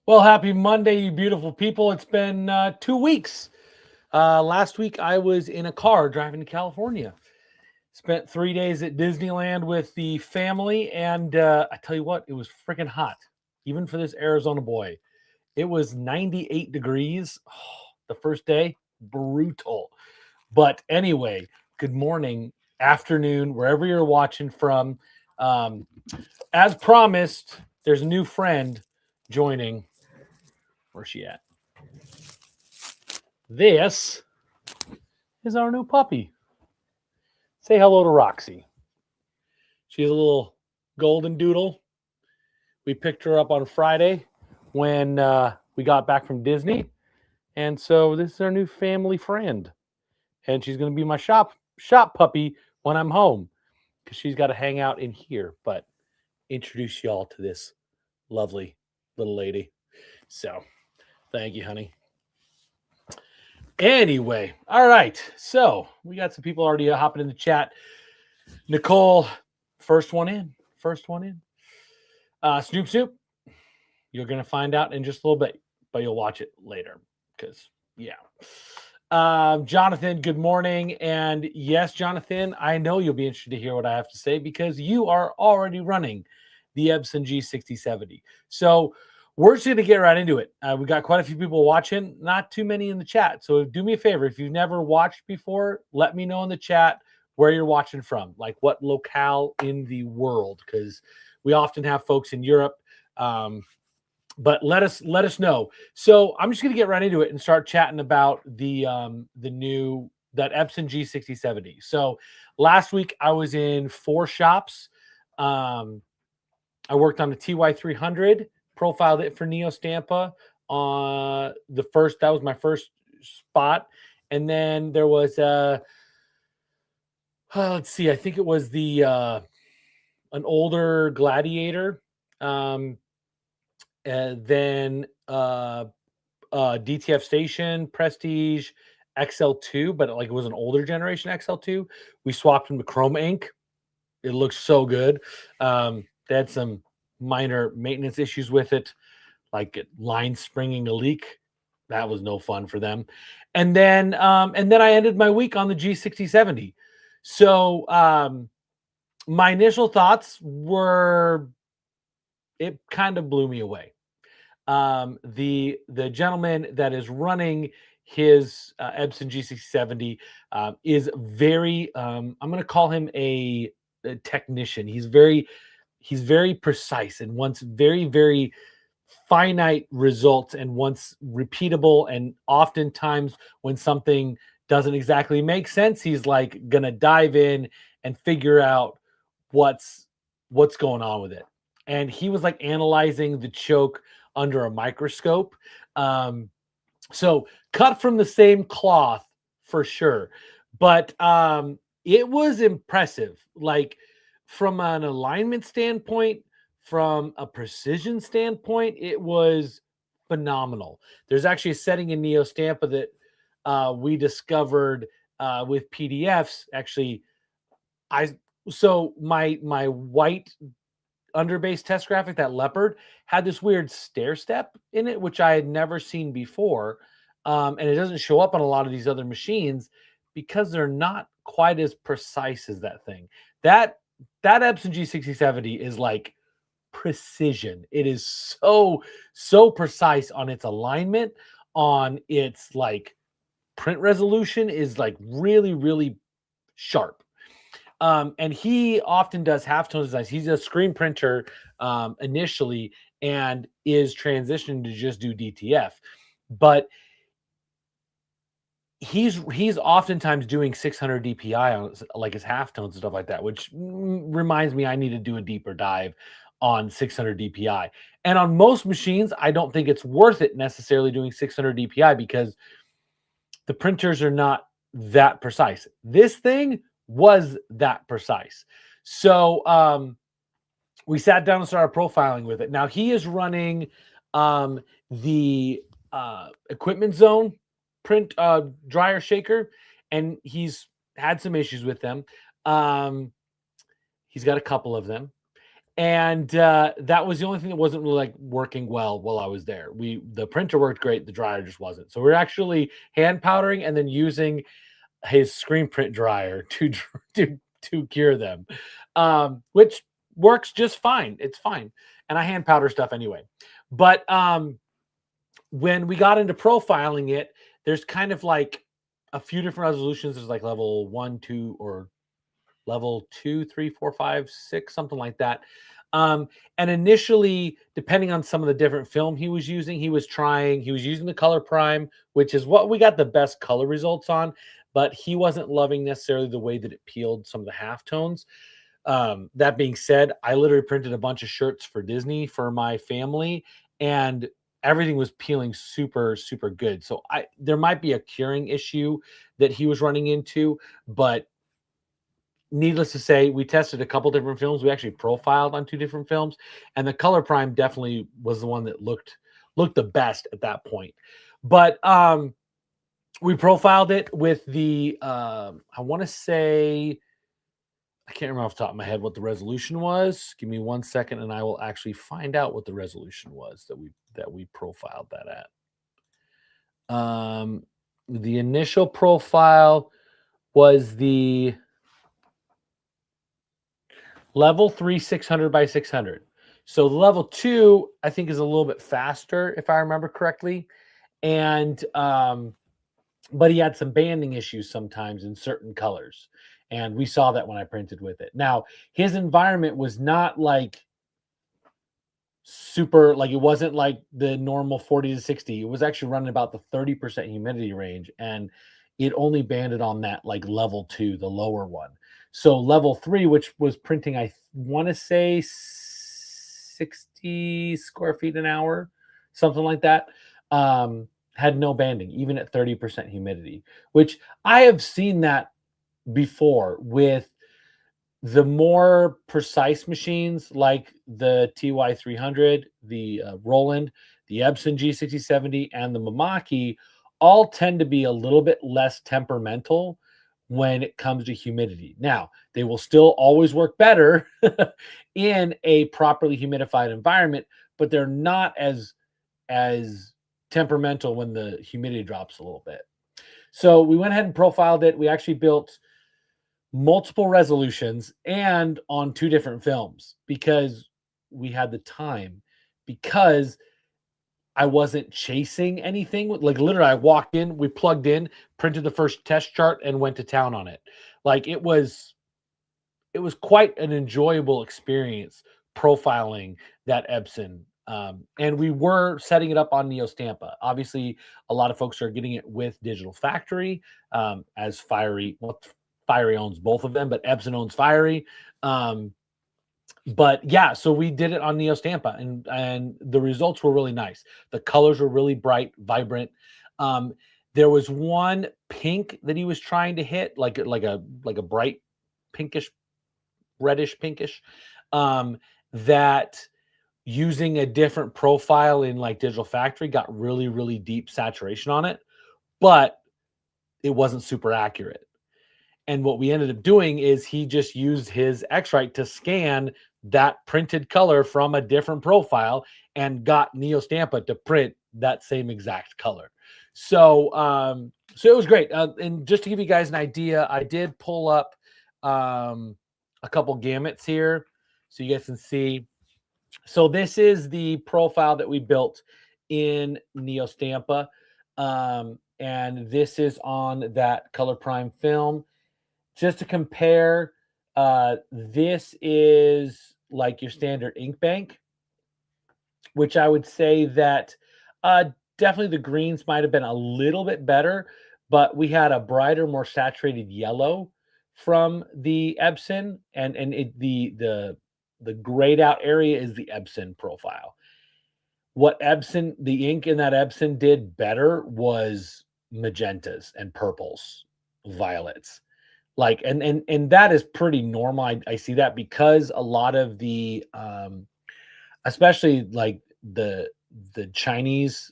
Well, happy Monday, you beautiful people. It's been 2 weeks. Last week, I was in a car driving to California. Spent 3 days at Disneyland with the family. And I tell you what, it was freaking hot, even for this Arizona boy. It was 98 degrees. The first day, brutal. But anyway, good morning, afternoon, wherever you're watching from. Um, as promised, there's a new friend joining. Where's she at? This is our new puppy. Say hello to Roxy. She's a little golden doodle. We picked her up on Friday when we got back from Disney. And so this is our new family friend. And she's going to be my shop puppy when I'm home because she's got to hang out in here. But introduce y'all to this lovely little lady. So thank you, honey. Anyway, all right. So we got some people already hopping in the chat. Nicole, first one in. Snoop Soup, you're going to find out in just a little bit, but you'll watch it later because, yeah. Jonathan, good morning. And yes, Jonathan, I know you'll be interested to hear what I have to say because you are already running the Epson G6070. So we're just going to get right into it. We got quite a few people watching, not too many in the chat. So do me a favor. If you've never watched before, let me know in the chat where you're watching from, like what locale in the world, because we often have folks in Europe. But let us know. So I'm just going to get right into it and start chatting about that Epson G6070. So last week I was in 4 shops. I worked on the TY300, profiled it for Neo Stampa. That was my first spot, and then there was let's see, I think it was an older Gladiator. And then DTF Station, Prestige, XL2, but it was an older generation XL2. We swapped them to Chrome Ink. It looks so good. They had some minor maintenance issues with it, like line springing a leak. That was no fun for them. And then I ended my week on the G6070. So my initial thoughts were, it kind of blew me away. The gentleman that is running his Epson G670 is very, I'm going to call him a technician. He's very precise and wants very, very finite results and wants repeatable. And oftentimes when something doesn't exactly make sense, he's like going to dive in and figure out what's going on with it. And he was like analyzing the choke under a microscope. So cut from the same cloth for sure. But it was impressive. Like from an alignment standpoint, from a precision standpoint, it was phenomenal. There's actually a setting in Neo Stampa that we discovered with PDFs. Actually, my white underbase test graphic, that leopard, had this weird stair step in it, which I had never seen before. And it doesn't show up on a lot of these other machines because they're not quite as precise as that thing. That Epson G6070 is like precision. It is so precise on its alignment, on its like print resolution is like really, really sharp. And he often does halftone designs. He's a screen printer initially and is transitioning to just do DTF. But he's oftentimes doing 600 DPI on like his halftones and stuff like that, which reminds me I need to do a deeper dive on 600 DPI. And on most machines, I don't think it's worth it necessarily doing 600 DPI because the printers are not that precise. This thing was that precise. So we sat down and started profiling with it. Now he is running the Equipment Zone print dryer shaker, and he's had some issues with them. He's got a couple of them. And that was the only thing that wasn't really like working well while I was there. The printer worked great, the dryer just wasn't. So we're actually hand powdering and then using his screen print dryer to cure them, which works just fine. It's fine, and I hand powder stuff anyway. But when we got into profiling it, there's kind of like a few different resolutions. There's like level 1, 2, or level 2, 3, 4, 5, 6, something like that. And initially, depending on some of the different film he was using, he was using the color prime, which is what we got the best color results on, but he wasn't loving necessarily the way that it peeled some of the halftones. That being said, I literally printed a bunch of shirts for Disney for my family, and everything was peeling super, super good. So there might be a curing issue that he was running into, but needless to say, we tested a couple different films. We actually profiled on 2 different films, and the color prime definitely was the one that looked the best at that point. But we profiled it with the I want to say, I can't remember off the top of my head what the resolution was. Give me 1 second and I will actually find out what the resolution was that we profiled that at. The initial profile was the level 3 600 by 600. So the level 2 I think is a little bit faster if I remember correctly, and but he had some banding issues sometimes in certain colors, and we saw that when I printed with it. Now his environment was not like super, like it wasn't like the normal 40 to 60. It was actually running about the 30% humidity range, and it only banded on that like level 2, the lower one. So level 3, which was printing, I want to say 60 square feet an hour, something like that, had no banding, even at 30% humidity, which I have seen that before with the more precise machines like the TY300, the Roland, the Epson G6070, and the Mamaki all tend to be a little bit less temperamental when it comes to humidity. Now, they will still always work better in a properly humidified environment, but they're not as temperamental when the humidity drops a little bit. So we went ahead and profiled it. We actually built multiple resolutions and on 2 different films because we had the time, because I wasn't chasing anything. Like literally I walked in, we plugged in, printed the first test chart and went to town on it. Like it was quite an enjoyable experience profiling that Epson. And we were setting it up on Neostampa. Obviously, a lot of folks are getting it with Digital Factory, as Fiery. Well, Fiery owns both of them, but Epson owns Fiery. But yeah, so we did it on Neostampa, and the results were really nice. The colors were really bright, vibrant. There was one pink that he was trying to hit, like a bright pinkish, reddish pinkish, that using a different profile in like Digital Factory got really, really deep saturation on it, but it wasn't super accurate. And what we ended up doing is he just used his X-Rite to scan that printed color from a different profile and got Neostampa to print that same exact color. So so it was great. And just to give you guys an idea, I did pull up a couple gamuts here so you guys can see. So this is the profile that we built in Neostampa. And this is on that Color Prime film. Just to compare, this is like your standard ink bank, which I would say that definitely the greens might have been a little bit better, but we had a brighter, more saturated yellow from the Epson, and the grayed out area is the Epson profile. What Epson, the ink in that Epson did better was magentas and purples, violets. Like, and that is pretty normal. I see that because a lot of the especially like the Chinese,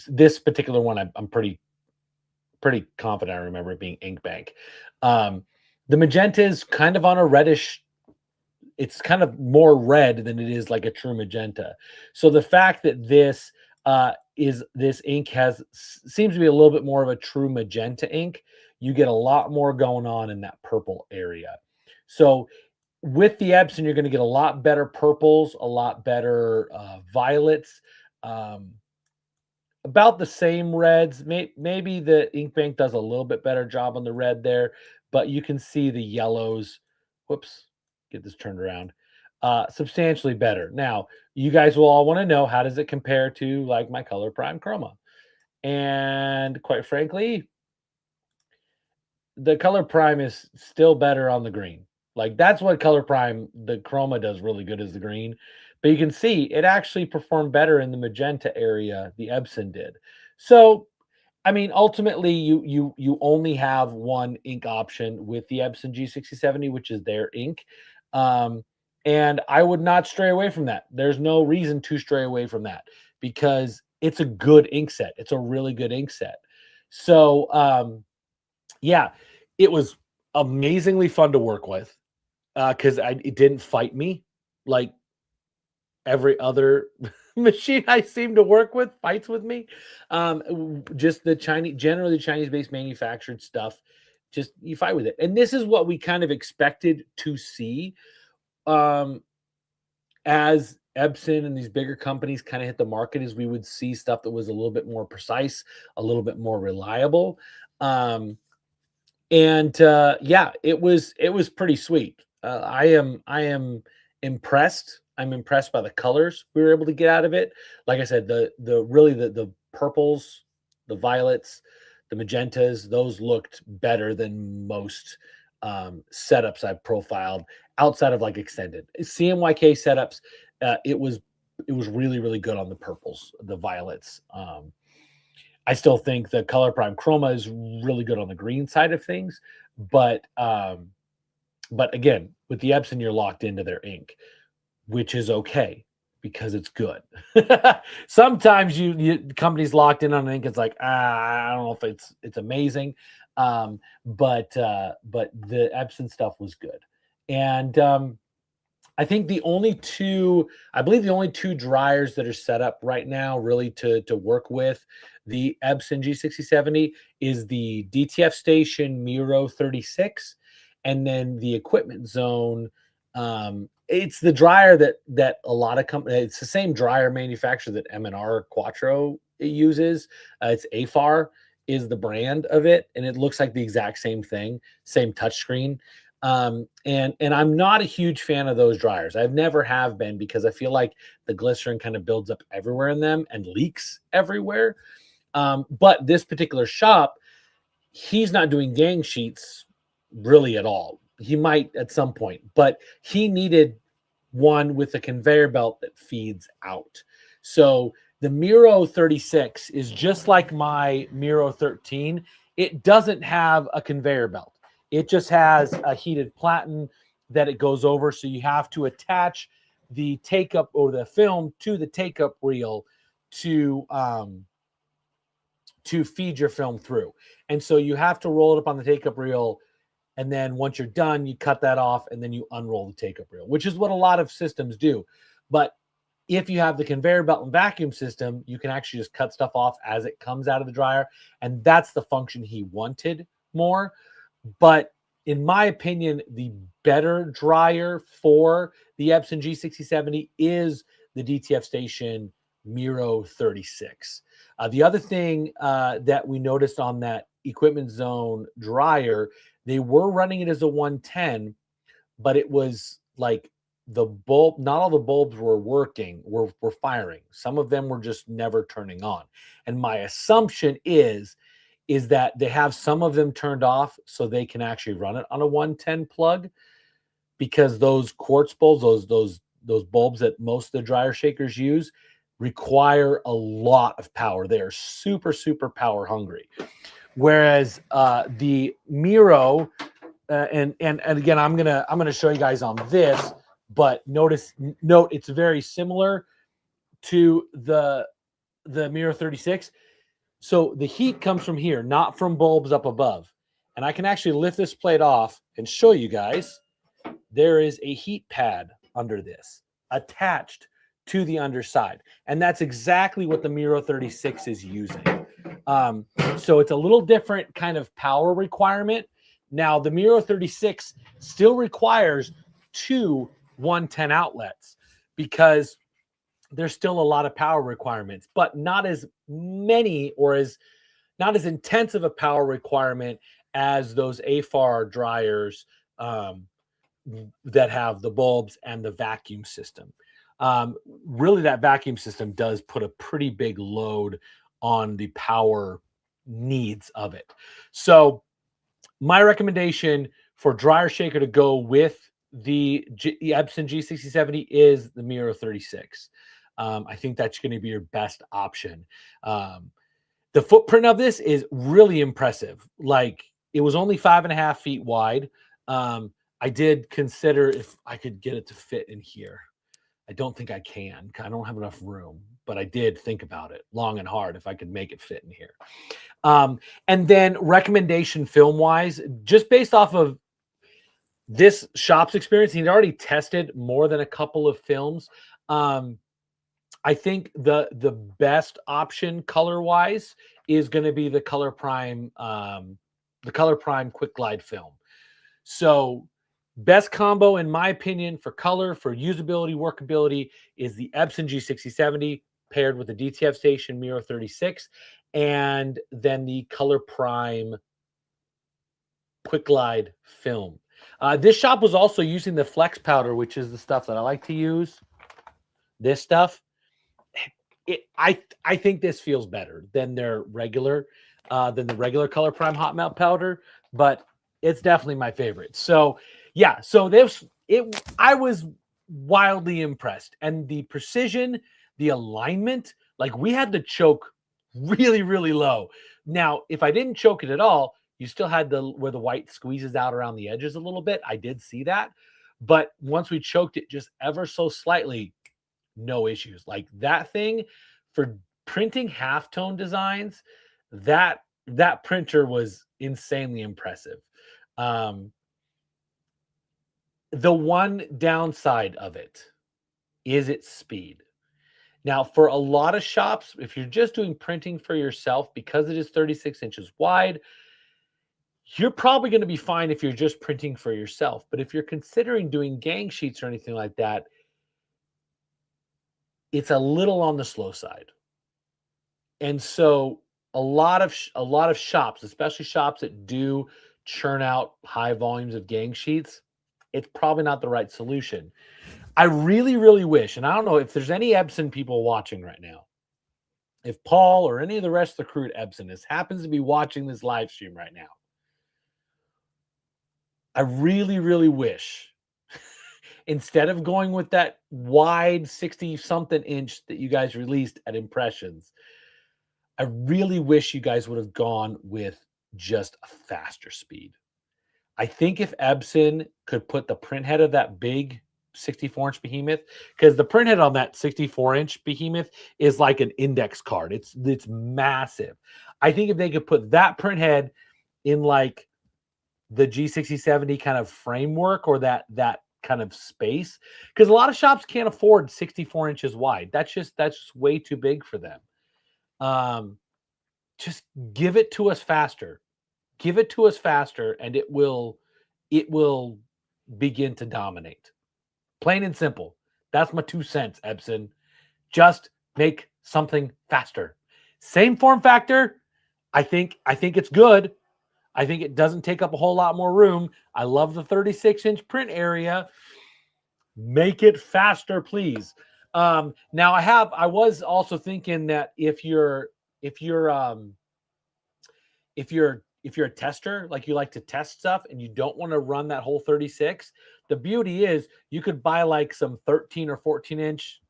this particular one I'm pretty confident I remember it being ink bank. The magenta is kind of on a reddish it's kind of more red than it is like a true magenta. So the fact that this this ink seems to be a little bit more of a true magenta ink, you get a lot more going on in that purple area. So with the Epson, you're going to get a lot better purples, a lot better violets, about the same reds. Maybe the ink bank does a little bit better job on the red there, but you can see the yellows. Whoops, get this turned around. Substantially better. Now, you guys will all want to know, how does it compare to like my Color Prime Chroma? And quite frankly, the Color Prime is still better on the green. Like, that's what Color Prime, the Chroma, does really good, is the green. But you can see it actually performed better in the magenta area, the Epson did. So, I mean, ultimately, you only have one ink option with the Epson G6070, which is their ink. And I would not stray away from that. There's no reason to stray away from that because it's a good ink set. It's a really good ink set. So, yeah, it was amazingly fun to work with because it didn't fight me like every other machine I seem to work with fights with me. Just the generally Chinese-based manufactured stuff, just you fight with it. And this is what we kind of expected to see as Epson and these bigger companies kind of hit the market, is we would see stuff that was a little bit more precise, a little bit more reliable. Yeah, it was pretty sweet. I am impressed. I'm impressed by the colors we were able to get out of it. Like I said, the purples, the violets, the magentas, those looked better than most setups I've profiled outside of like extended CMYK setups. It was really, really good on the purples, the violets. I still think the Color Prime Chroma is really good on the green side of things, but again, with the Epson, you're locked into their ink, which is okay because it's good. Sometimes companies locked in on ink, it's like, I don't know if it's amazing, but the Epson stuff was good. And I think the only two dryers that are set up right now really to work with the Epson G6070 is the DTF Station Miro 36, and then the Equipment Zone. It's the dryer that a lot of companies, it's the same dryer manufacturer that M&R Quattro uses. It's AFAR is the brand of it, and it looks like the exact same thing, same touchscreen. And I'm not a huge fan of those dryers. I've never have been, because I feel like the glycerin kind of builds up everywhere in them and leaks everywhere. But this particular shop, he's not doing gang sheets really at all. He might at some point, but he needed one with a conveyor belt that feeds out. So the Miro 36 is just like my Miro 13. It doesn't have a conveyor belt. It just has a heated platen that it goes over. So you have to attach the take-up or the film to the take-up reel to feed your film through. And so you have to roll it up on the take-up reel, and then once you're done, you cut that off, and then you unroll the take-up reel, which is what a lot of systems do. But if you have the conveyor belt and vacuum system, you can actually just cut stuff off as it comes out of the dryer, and that's the function he wanted more. But in my opinion, the better dryer for the Epson G6070 is the DTF Station Miro 36. The other thing that we noticed on that Equipment Zone dryer, they were running it as a 110, but it was like the bulb, not all the bulbs were working, were firing. Some of them were just never turning on. And my assumption is that they have some of them turned off so they can actually run it on a 110 plug, because those quartz bulbs, those bulbs that most of the dryer shakers use, require a lot of power. They are super, super power hungry. Whereas the Miro, and again, I'm gonna show you guys on this, but note it's very similar to the Miro 36. So the heat comes from here, not from bulbs up above. And I can actually lift this plate off and show you guys. there is a heat pad under this attached to the underside. And that's exactly what the Miro 36 is using. So it's a little different kind of power requirement. Now, the Miro 36 still requires two 110 outlets because there's still a lot of power requirements, but not as many or not as intense of a power requirement as those AFAR dryers that have the bulbs and the vacuum system. Really, that vacuum system does put a pretty big load on the power needs of it. So my recommendation for dryer shaker to go with the Epson G6070 is the Miro 36. I think that's going to be your best option. The footprint of this is really impressive. Like, it was only 5.5 feet wide. I did consider if I could get it to fit in here. I don't think I can. I don't have enough room, but I did think about it long and hard if I could make it fit in here. And then recommendation film wise, just based off of this shop's experience, he'd already tested more than a couple of films. I think the best option color wise is going to be the Color Prime Quick Glide film. So best combo, in my opinion, for color, for usability, workability, is the Epson G6070 paired with the DTF Station Miro 36, and then the Color Prime Quick Glide film. This shop was also using the Flex powder, which is the stuff that I like to use. This stuff, I think this feels better than their regular, than the regular Color Prime hot melt powder, but it's definitely my favorite. So yeah, so I was wildly impressed, and the precision, the alignment, like we had to choke really, really low. Now, if I didn't choke it at all, you still had where the white squeezes out around the edges a little bit. I did see that, but once we choked it just ever so slightly, no issues. Like that thing for printing halftone designs, that printer was insanely impressive. The one downside of it is its speed. Now, for a lot of shops, if you're just doing printing for yourself, because it is 36 inches wide, you're probably going to be fine if you're just printing for yourself. But if you're considering doing gang sheets or anything like that, it's a little on the slow side. And so a lot of shops, especially shops that do churn out high volumes of gang sheets, it's probably not the right solution. I really, really wish, and I don't know if there's any Epson people watching right now, if Paul or any of the rest of the crew at Epson happens to be watching this live stream right now, I really, really wish, instead of going with that wide 60-something inch that you guys released at Impressions, I really wish you guys would have gone with just a faster speed. I think if Epson could put the print head of that big 64-inch behemoth, because the print head on that 64-inch behemoth is like an index card. It's massive. I think if they could put that print head in like the G6070 kind of framework, or that kind of space, because a lot of shops can't afford 64 inches wide. That's just way too big for them. Just give it to us faster. Give it to us faster, and it will begin to dominate. Plain and simple. That's my 2 cents, Epson. Just make something faster. Same form factor. I think it's good. I think it doesn't take up a whole lot more room. I love the 36-inch print area. Make it faster, please. Now I was also thinking that if you're a tester, like you like to test stuff and you don't want to run that whole 36, the beauty is you could buy like some 13 or 14-inch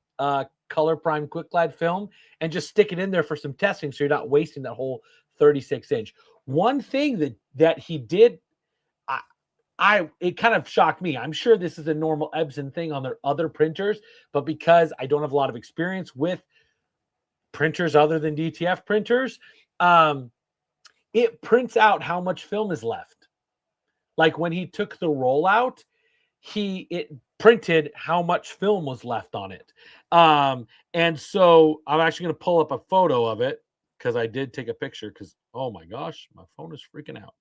Color Prime Quick Glide film and just stick it in there for some testing, so you're not wasting that whole 36-inch. One thing that he did, it kind of shocked me. I'm sure this is a normal Epson thing on their other printers, but because I don't have a lot of experience with printers other than DTF printers, it prints out how much film is left. Like when he took the roll out, it printed how much film was left on it. And so I'm actually going to pull up a photo of it because I did take a picture because, oh my gosh, my phone is freaking out.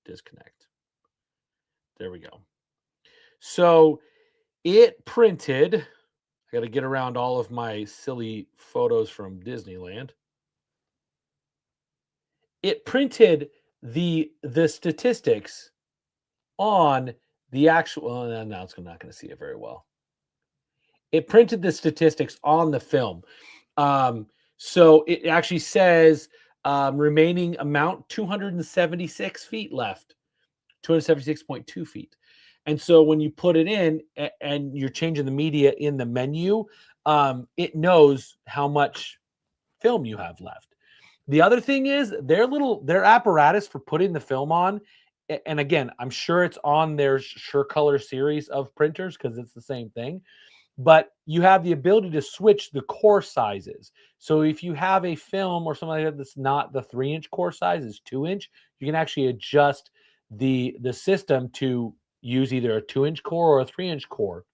Disconnect. There we go. So it printed, I got to get around all of my silly photos from Disneyland. It printed the statistics on the actual, well, now it's not going to see it very well. It printed the statistics on the film. So it actually says remaining amount 276 feet left, 276.2 feet. And so when you put it in and you're changing the media in the menu, it knows how much film you have left. The other thing is their apparatus for putting the film on. And again, I'm sure it's on their SureColor series of printers because it's the same thing. But you have the ability to switch the core sizes. So if you have a film or something like that that's not the 3-inch core size, is 2-inch, you can actually adjust the system to use either a 2-inch core or a 3-inch core.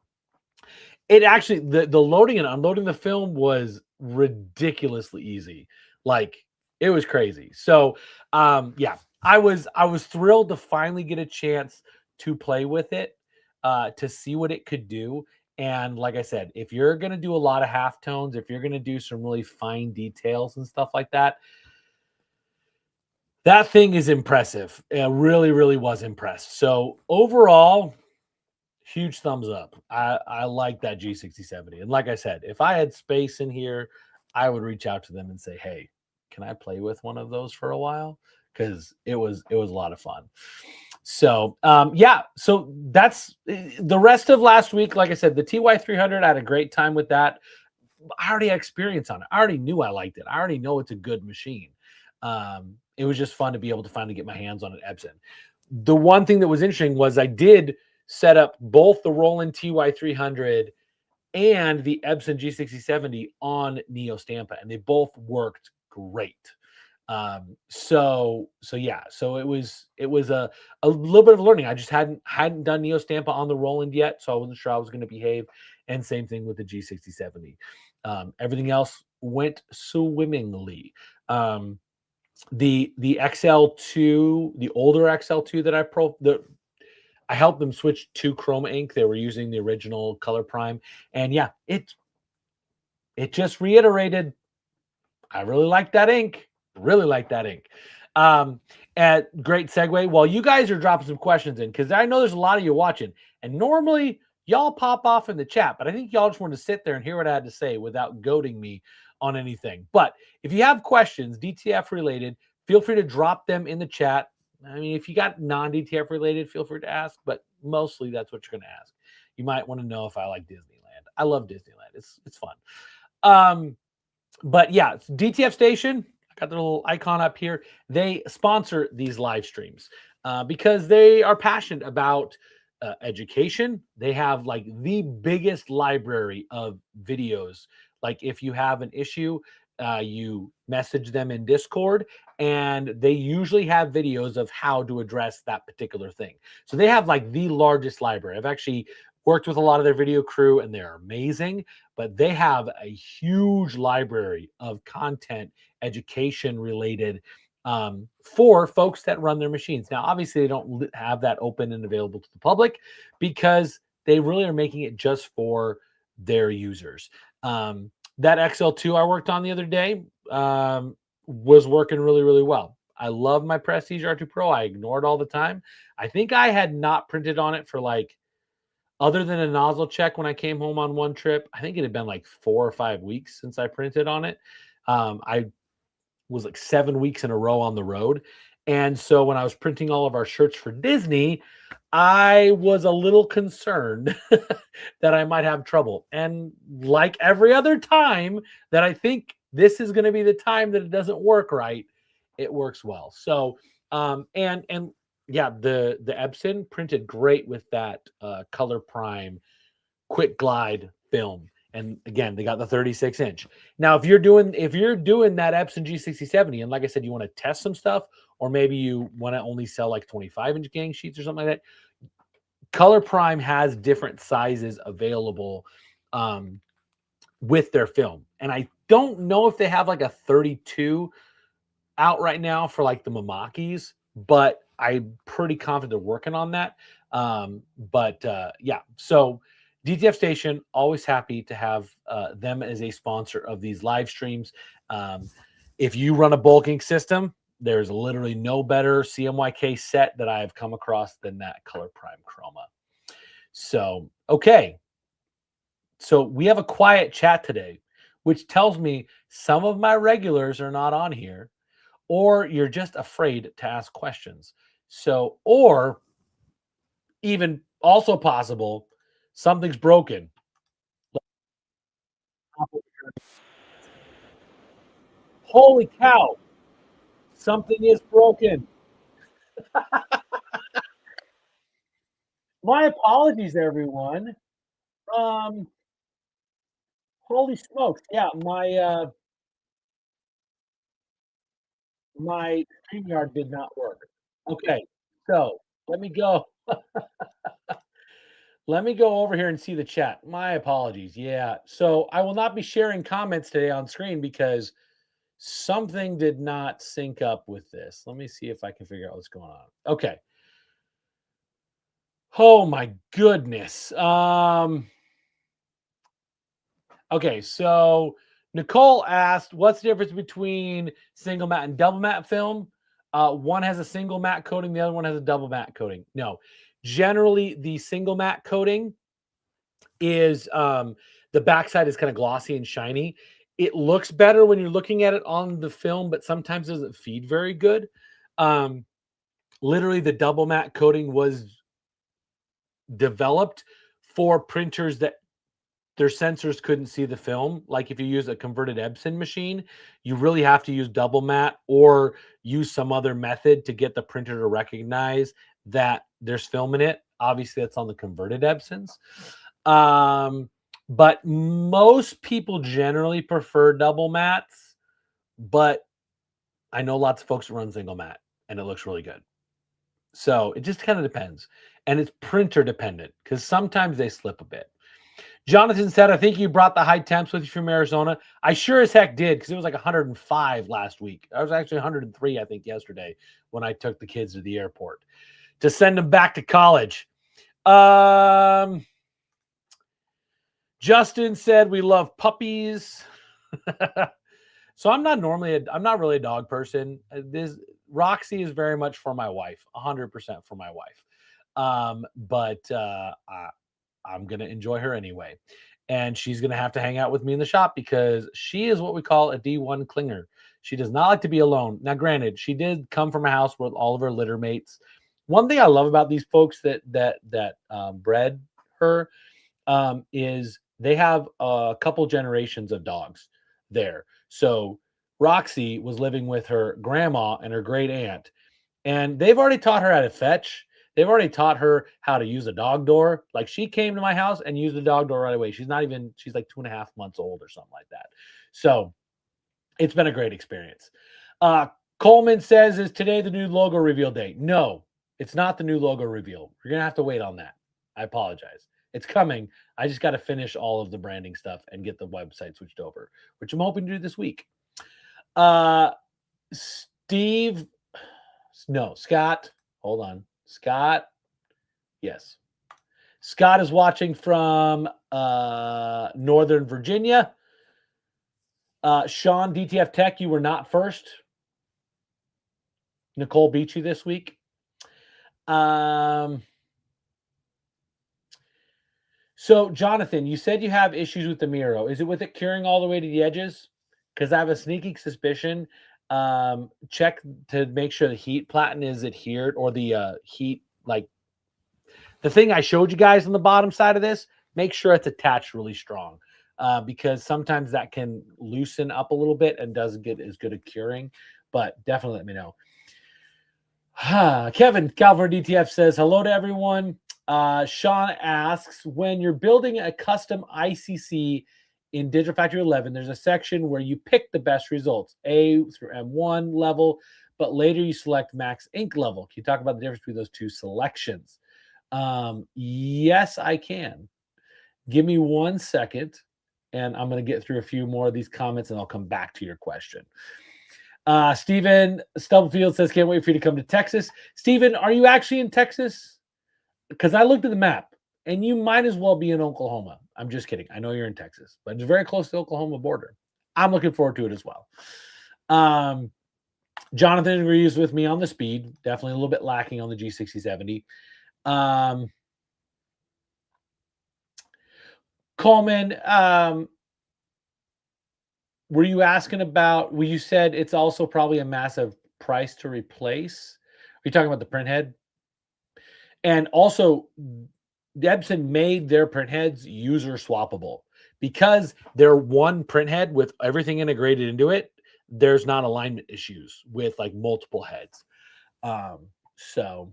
It actually, the loading and unloading the film was ridiculously easy. Like, it was crazy. So yeah, I was thrilled to finally get a chance to play with it, to see what it could do. And like I said, if you're going to do a lot of halftones, if you're going to do some really fine details and stuff like that, that thing is impressive. It really, really was impressed. So overall, huge thumbs up. I like that G6070. And like I said, if I had space in here, I would reach out to them and say, hey, can I play with one of those for a while? Because it was a lot of fun. So yeah, so that's the rest of last week. Like I said, the TY300, I had a great time with that. I already had experience on it. I already knew I liked it. I already know it's a good machine. It was just fun to be able to finally get my hands on an Epson. The one thing that was interesting was I did set up both the Roland TY300 and the Epson G6070 on Neo Stampa, and they both worked great. So yeah, so it was a little bit of learning. I just hadn't done Neo Stampa on the Roland yet, so I wasn't sure I was going to behave. And same thing with the G6070. Everything else went swimmingly. The XL2, the older XL2 that I helped them switch to Chroma ink. They were using the original Color Prime, and yeah, it just reiterated, I really like that ink. Really like that ink. And great segue. While you guys are dropping some questions in, because I know there's a lot of you watching, and normally y'all pop off in the chat, but I think y'all just want to sit there and hear what I had to say without goading me on anything. But if you have questions, DTF related, feel free to drop them in the chat. I mean, if you got non-DTF related, feel free to ask, but mostly that's what you're going to ask. You might want to know if I like Disneyland. I love Disneyland. It's fun. But yeah, DTF Station, I got the little icon up here. They sponsor these live streams because they are passionate about education. They have like the biggest library of videos. Like if you have an issue, you message them in Discord, and they usually have videos of how to address that particular thing. So they have like the largest library. I've actually worked with a lot of their video crew, and they're amazing, but they have a huge library of content, education related, for folks that run their machines. Now, obviously, they don't have that open and available to the public because they really are making it just for their users. That XL2 I worked on the other day was working really, really well. I love my Prestige R2 Pro. I ignore it all the time. I think I had not printed on it for like, other than a nozzle check when I came home on one trip, I think it had been like 4 or 5 weeks since I printed on it. I was like 7 weeks in a row on the road. And so when I was printing all of our shirts for Disney, I was a little concerned that I might have trouble. And like every other time that I think this is going to be the time that it doesn't work right, it works well. So, and yeah, the Epson printed great with that Color Prime Quick Glide film. And again, they got the 36-inch. Now, if you're doing that Epson G6070, and like I said, you want to test some stuff, or maybe you want to only sell like 25-inch gang sheets or something like that, Color Prime has different sizes available with their film. And I don't know if they have like a 32 out right now for like the Mamakis, but I'm pretty confident they're working on that. Yeah, so DTF Station, always happy to have them as a sponsor of these live streams. If you run a bulking system, there's literally no better CMYK set that I've come across than that Color Prime Chroma. So, okay. So we have a quiet chat today, which tells me some of my regulars are not on here, or you're just afraid to ask questions. So, or even also possible, something's broken. Holy cow, something is broken. My apologies, everyone. Holy smokes. Yeah, my StreamYard did not work. Okay, so let me go. Let me go over here and see the chat. My apologies. Yeah. So I will not be sharing comments today on screen because something did not sync up with this. Let me see if I can figure out what's going on. Okay. Oh my goodness. Okay, so Nicole asked, what's the difference between single matte and double matte film? One has a single matte coating, the other one has a double matte coating. No, generally the single matte coating is the backside is kind of glossy and shiny. It looks better when you're looking at it on the film, but sometimes doesn't feed very good. Literally, the double matte coating was developed for printers that their sensors couldn't see the film. Like if you use a converted Epson machine, you really have to use double matte or use some other method to get the printer to recognize that there's film in it. Obviously, that's on the converted Epsons. But most people generally prefer double mattes, but I know lots of folks that run single matte and it looks really good. So it just kind of depends. And it's printer dependent because sometimes they slip a bit. Jonathan said, I think you brought the high temps with you from Arizona. I sure as heck did because it was like 105 last week. I was actually 103, I think, yesterday when I took the kids to the airport to send them back to college. Justin said, we love puppies. So I'm not really a dog person. Roxy is very much for my wife, 100% for my wife. But I'm going to enjoy her anyway. And she's going to have to hang out with me in the shop because she is what we call a D1 clinger. She does not like to be alone. Now, granted, she did come from a house with all of her litter mates. One thing I love about these folks that bred her is they have a couple generations of dogs there. So Roxy was living with her grandma and her great aunt, and they've already taught her how to fetch. They've already taught her how to use a dog door. Like she came to my house and used the dog door right away. She's like 2.5 months old or something like that. So it's been a great experience. Coleman says, is today the new logo reveal day? No, it's not the new logo reveal. You're going to have to wait on that. I apologize. It's coming. I just got to finish all of the branding stuff and get the website switched over, which I'm hoping to do this week. Scott, hold on. Scott, yes. Scott is watching from Northern Virginia. Sean, DTF Tech, you were not first. Nicole beat you this week. So, Jonathan, you said you have issues with the Miro. Is it with it curing all the way to the edges? Because I have a sneaking suspicion. Check to make sure the heat platen is adhered, or the heat, like the thing I showed you guys on the bottom side of this, make sure it's attached really strong. Because sometimes that can loosen up a little bit and doesn't get as good at curing. But definitely let me know. Kevin, California DTF says, hello to everyone. Sean asks, when you're building a custom ICC in Digital Factory 11, there's a section where you pick the best results, A through M1 level, but later you select max ink level. Can you talk about the difference between those two selections? Yes, I can. Give me 1 second, and I'm going to get through a few more of these comments, and I'll come back to your question. Steven Stubblefield says, can't wait for you to come to Texas. Steven, are you actually in Texas? Because I looked at the map, and you might as well be in Oklahoma. I'm just kidding. I know you're in Texas, but it's very close to the Oklahoma border. I'm looking forward to it as well. Jonathan agrees with me on the speed. Definitely a little bit lacking on the G6070. Coleman, were you asking about, you said it's also probably a massive price to replace. Are you talking about the print head? And also, Epson made their print heads user swappable because they're one print head with everything integrated into it. There's not alignment issues with like multiple heads. So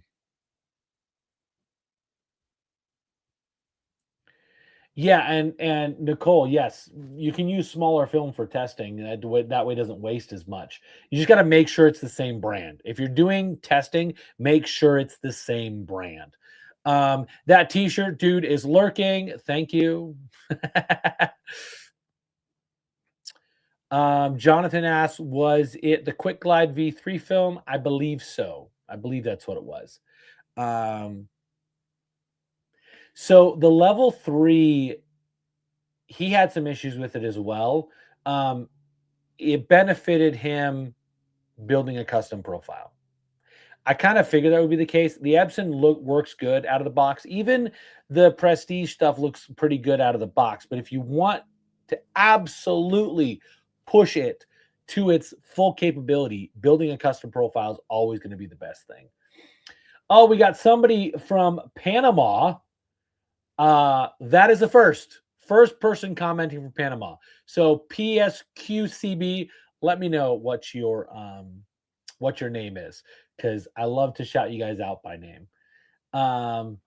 yeah, and Nicole, yes, you can use smaller film for testing. That way it doesn't waste as much. You just got to make sure it's the same brand. If you're doing testing, make sure it's the same brand. That t-shirt dude is lurking. Thank you. Jonathan asks, was it the Quick Glide V3 film? I believe so. I believe that's what it was. So the level 3, he had some issues with it as well. It benefited him building a custom profile. I kind of figured that would be the case. The Epson works good out of the box. Even the Prestige stuff looks pretty good out of the box. But if you want to absolutely push it to its full capability, building a custom profile is always going to be the best thing. Oh, we got somebody from Panama. That is the first person commenting from Panama. So PSQCB, let me know what your name is, because I love to shout you guys out by name. And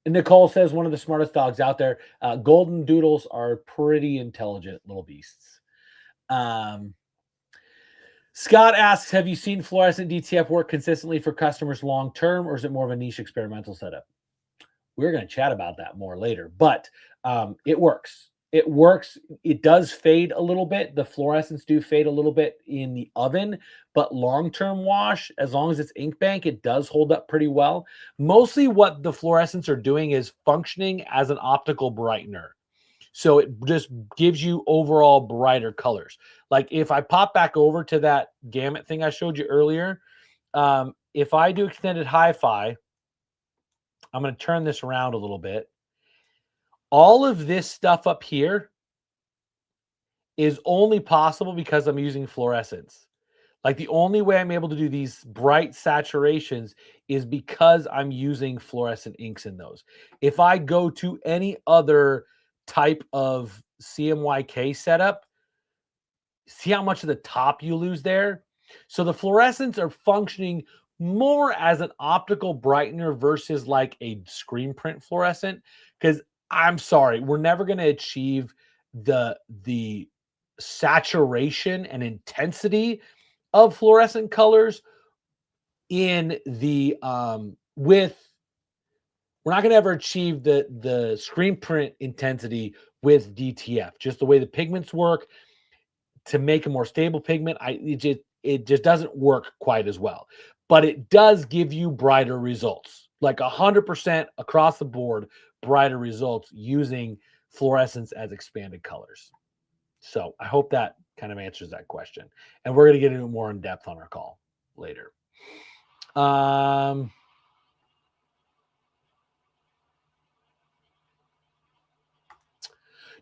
Nicole says, one of the smartest dogs out there. Golden doodles are pretty intelligent little beasts. Scott asks, have you seen fluorescent DTF work consistently for customers long term, or is it more of a niche experimental setup? We're going to chat about that more later, but it works. It works. It does fade a little bit. The fluorescents do fade a little bit in the oven, but long-term wash, as long as it's ink bank, it does hold up pretty well. Mostly what the fluorescents are doing is functioning as an optical brightener. So it just gives you overall brighter colors. Like if I pop back over to that Gamut thing I showed you earlier, if I do extended hi-fi, I'm going to turn this around a little bit. All of this stuff up here is only possible because I'm using fluorescence. Like the only way I'm able to do these bright saturations is because I'm using fluorescent inks in those. If I go to any other type of CMYK setup, see how much of the top you lose there? So the fluorescents are functioning more as an optical brightener versus like a screen print fluorescent. Because I'm sorry, we're never going to achieve the saturation and intensity of fluorescent colors in the we're not going to ever achieve the screen print intensity with DTF. Just the way the pigments work, to make a more stable pigment, it just doesn't work quite as well. But it does give you brighter results, like 100% across the board, brighter results using fluorescence as expanded colors. So I hope that kind of answers that question. And we're going to get into more in depth on our call later.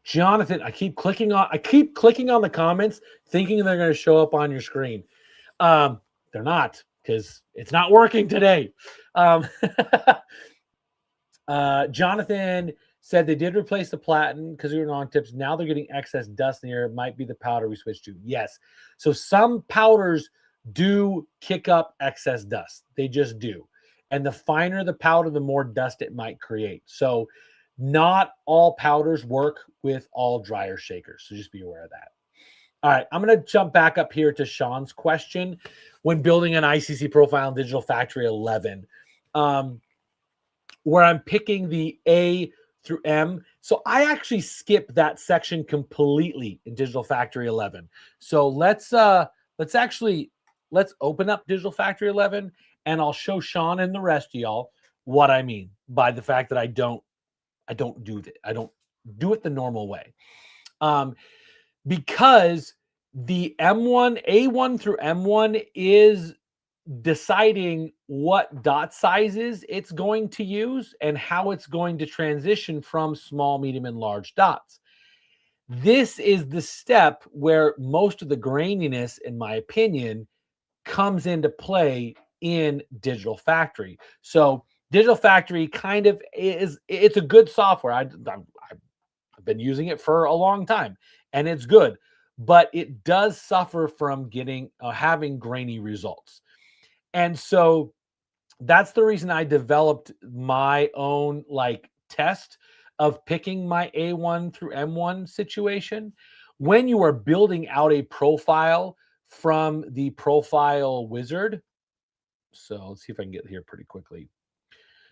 Jonathan, I keep clicking on the comments thinking they're going to show up on your screen. They're not, because it's not working today. Jonathan said they did replace the platen because we were on tips. Now they're getting excess dust in the air. It might be the powder we switched to. Yes. So some powders do kick up excess dust. They just do. And the finer the powder, the more dust it might create. So not all powders work with all dryer shakers. So just be aware of that. All right, I'm going to jump back up here to Sean's question. When building an ICC profile in Digital Factory 11, where I'm picking the A through M. So I actually skip that section completely in Digital Factory 11. So let's open up Digital Factory 11, and I'll show Sean and the rest of y'all what I mean by the fact that I don't do that. I don't do it the normal way. Because the M1, A1 through M1 is deciding what dot sizes it's going to use and how it's going to transition from small, medium, and large dots. This is the step where most of the graininess, in my opinion, comes into play in Digital Factory. So Digital Factory kind of it's a good software. I've been using it for a long time, and it's good, but it does suffer from having grainy results. And so that's the reason I developed my own test of picking my A1 through M1 situation. When you are building out a profile from the profile wizard, so let's see if I can get here pretty quickly.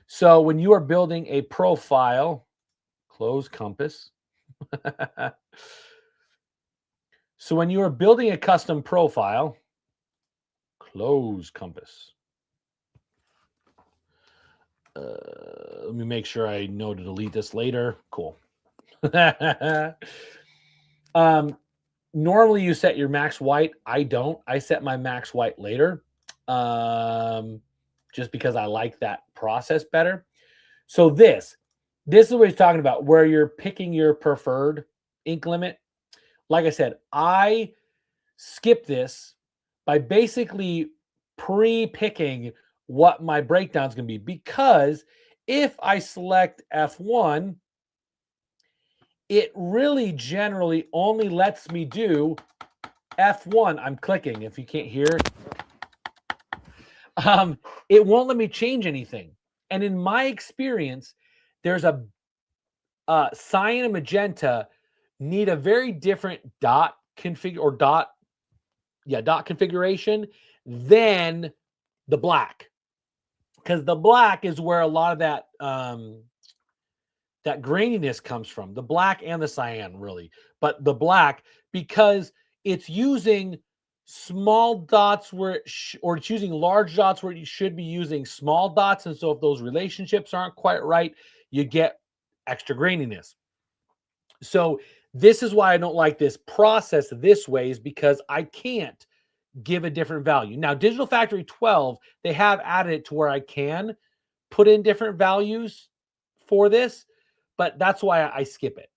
So when you are building a profile, close compass. So when you are building a custom profile, close compass. Let me make sure I know to delete this later. Cool. Normally you set your max white. I don't. I set my max white later, just because I like that process better. So this is what he's talking about, where you're picking your preferred ink limit. Like I said, I skip this by basically pre-picking what my breakdown is going to be, because if I select F1, it really generally only lets me do F1. I'm clicking, if you can't hear. It won't let me change anything. And in my experience, there's a cyan and magenta need a very different dot configuration than the black, because the black is where a lot of that that graininess comes from. The black and the cyan, really, but the black, because it's using small dots where or it's using large dots where you should be using small dots, and so if those relationships aren't quite right, you get extra graininess. So this is why I don't like this process this way, is because I can't give a different value. Now, Digital Factory 12, they have added it to where I can put in different values for this, but that's why I skip it.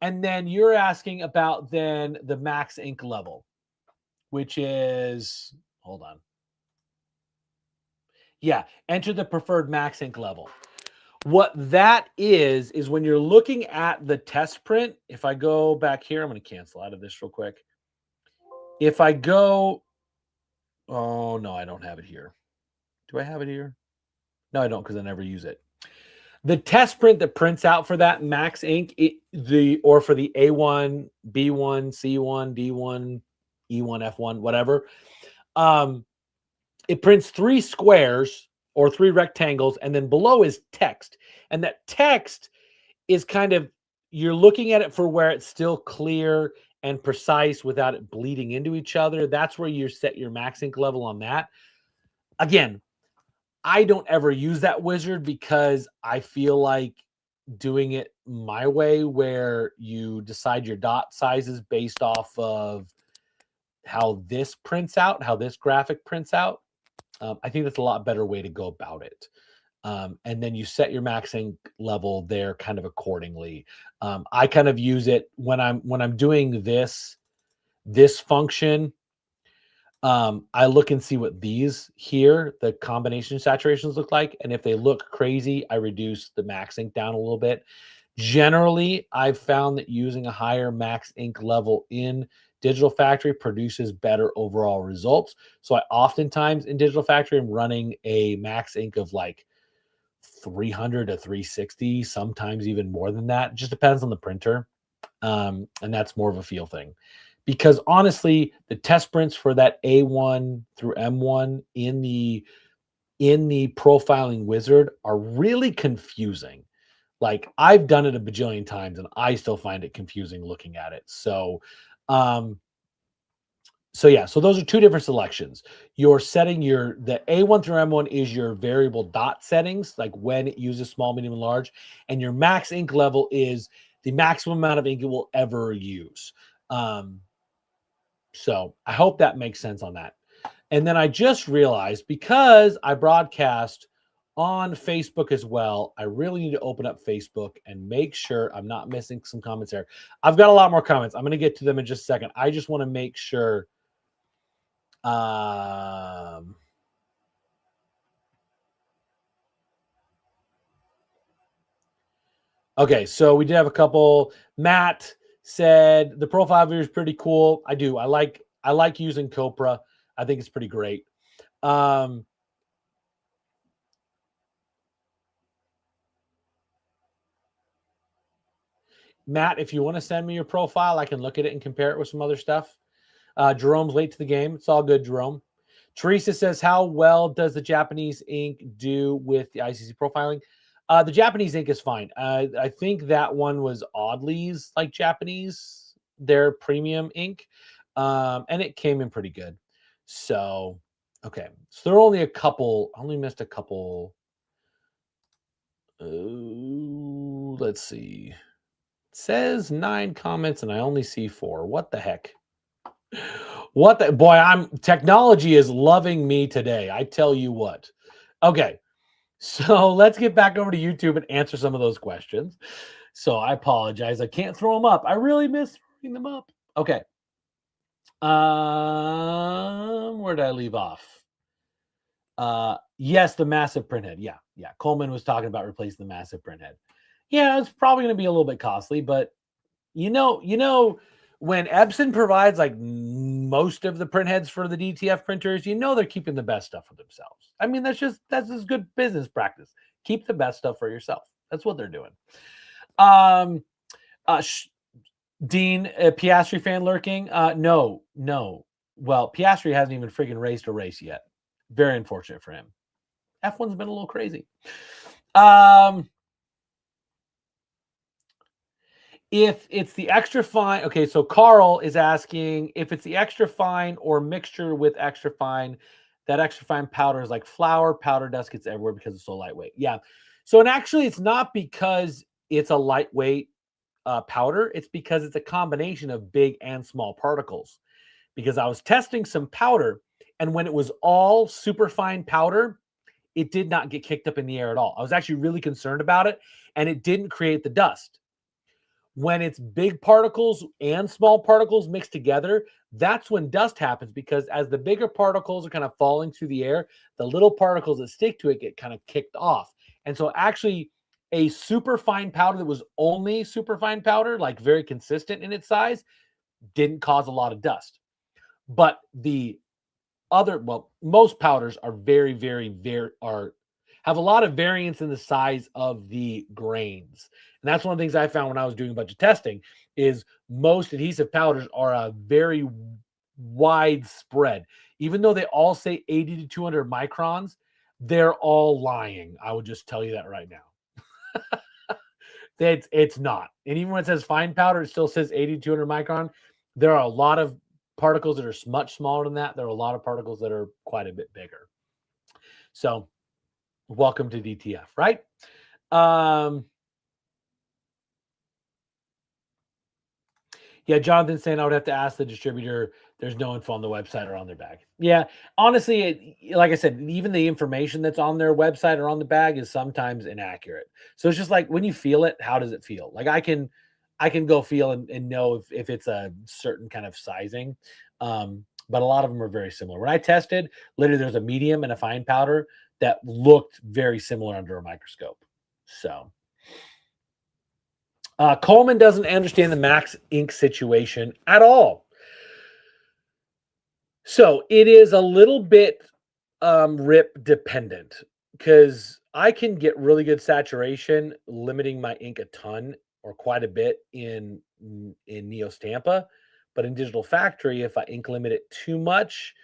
And then you're asking about then the max ink level, which is, hold on. Yeah, enter the preferred max ink level. What that is when you're looking at the test print, if I go back here, I'm going to cancel out of this real quick. If I go, oh no, I don't have it here. Do I have it here? No, I don't, because I never use it. The test print that prints out for that max ink, or for the A1, B1, C1, D1, E1, F1, whatever, it prints 3 squares or 3 rectangles, and then below is text. And that text is kind of, you're looking at it for where it's still clear and precise without it bleeding into each other. That's where you set your max ink level on that. Again, I don't ever use that wizard because I feel like doing it my way, where you decide your dot sizes based off of how this prints out, how this graphic prints out. I think that's a lot better way to go about it. And then you set your max ink level there kind of accordingly. I kind of use it when I'm doing this function. I look and see what these here, the combination saturations, look like. And if they look crazy, I reduce the max ink down a little bit. Generally, I've found that using a higher max ink level in Digital Factory produces better overall results. So I oftentimes in Digital Factory am running a max ink of like 300 to 360, sometimes even more than that. It just depends on the printer. And that's more of a feel thing. Because honestly, the test prints for that A1 through M1 in the in the profiling wizard are really confusing. Like, I've done it a bajillion times and I still find it confusing looking at it. So yeah, so those are two different selections. You're setting the A1 through M1 is your variable dot settings, like when it uses small, medium, and large, and your max ink level is the maximum amount of ink it will ever use. So I hope that makes sense on that. And then I just realized, because I broadcast on Facebook as well, I really need to open up Facebook and make sure I'm not missing some comments there. I've got a lot more comments. I'm going to get to them in just a second. I just want to make sure. Okay, so we did have a couple. Matt said the profile viewer is pretty cool. I do. I like using Copra. I think it's pretty great. Matt, if you want to send me your profile, I can look at it and compare it with some other stuff. Jerome's late to the game. It's all good, Jerome. Teresa says, how well does the Japanese ink do with the ICC profiling? The Japanese ink is fine. I think that one was Audley's, like Japanese, their premium ink, and it came in pretty good. So, okay. So there are only a couple. I only missed a couple. Let's see. It says 9 comments, and I only see 4. What the heck? What the boy, technology is loving me today. I tell you what. Okay. So let's get back over to YouTube and answer some of those questions. So I apologize. I can't throw them up. I really miss throwing them up. Okay. Where did I leave off? Yes, the massive printhead. Yeah. Coleman was talking about replacing the massive printhead. Yeah, it's probably going to be a little bit costly, but you know, when Epson provides like most of the printheads for the DTF printers, they're keeping the best stuff for themselves. I mean, that's just good business practice. Keep the best stuff for yourself. That's what they're doing. Dean, a Piastri fan lurking? No. Well, Piastri hasn't even freaking raced a race yet. Very unfortunate for him. F1's been a little crazy. If it's the extra fine, okay, so Carl is asking if it's the extra fine or mixture with extra fine, that extra fine powder is like flour, powder dust gets everywhere because it's so lightweight. Yeah. So, and actually it's not because it's a lightweight powder, it's because it's a combination of big and small particles. Because I was testing some powder, and when it was all super fine powder, it did not get kicked up in the air at all. I was actually really concerned about it, and it didn't create the dust. When it's big particles and small particles mixed together, that's when dust happens, because as the bigger particles are kind of falling through the air, the little particles that stick to it get kind of kicked off. And so actually a super fine powder that was only super fine powder, like very consistent in its size, didn't cause a lot of dust. But the most powders are very, very, have a lot of variance in the size of the grains. And that's one of the things I found when I was doing a bunch of testing is most adhesive powders are a very wide spread. Even though they all say 80 to 200 microns, they're all lying. I would just tell you that right now. It's not. And even when it says fine powder, it still says 80 to 200 micron. There are a lot of particles that are much smaller than that. There are a lot of particles that are quite a bit bigger. So welcome to DTF, right? Yeah, Jonathan's saying I would have to ask the distributor. There's no info on the website or on their bag. Yeah, honestly, like I said, even the information that's on their website or on the bag is sometimes inaccurate. So it's just like when you feel it, how does it feel? Like I can go feel and know if it's a certain kind of sizing. But a lot of them are very similar. When I tested, literally there's a medium and a fine powder that looked very similar under a microscope. So Coleman doesn't understand the max ink situation at all. So it is a little bit rip dependent, because I can get really good saturation limiting my ink a ton or quite a bit in Neo Stampa, but in Digital Factory, if I ink limit it too much,